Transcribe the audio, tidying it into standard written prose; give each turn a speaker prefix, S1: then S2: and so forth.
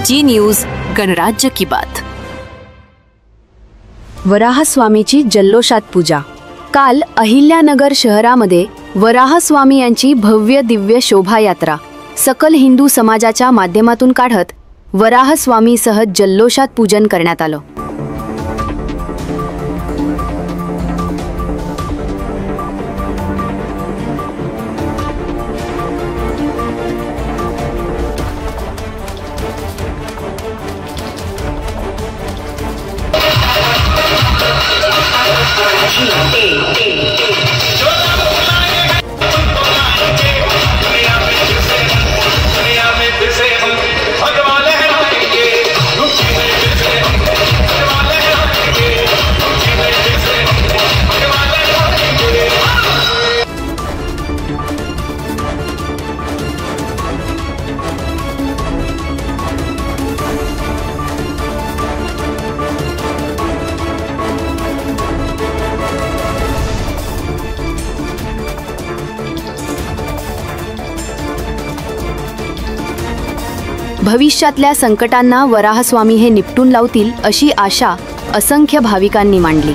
S1: जी news गणराज्य की बात।
S2: वराहस्वामीची जल्लोषात पूजा। काल अहिल्यानगर शहरामध्ये वराहस्वामी यांची भव्य दिव्य शोभायात्रा सकल हिंदू समाजाच्या माध्यमातून काढत वराहस्वामीसह जल्लोषात पूजन करण्यात आलं। भविष्यातल्या संकटांना वराहस्वामी हे निपटून लावतील अशी आशा असंख्य भाविकांनी मांडली।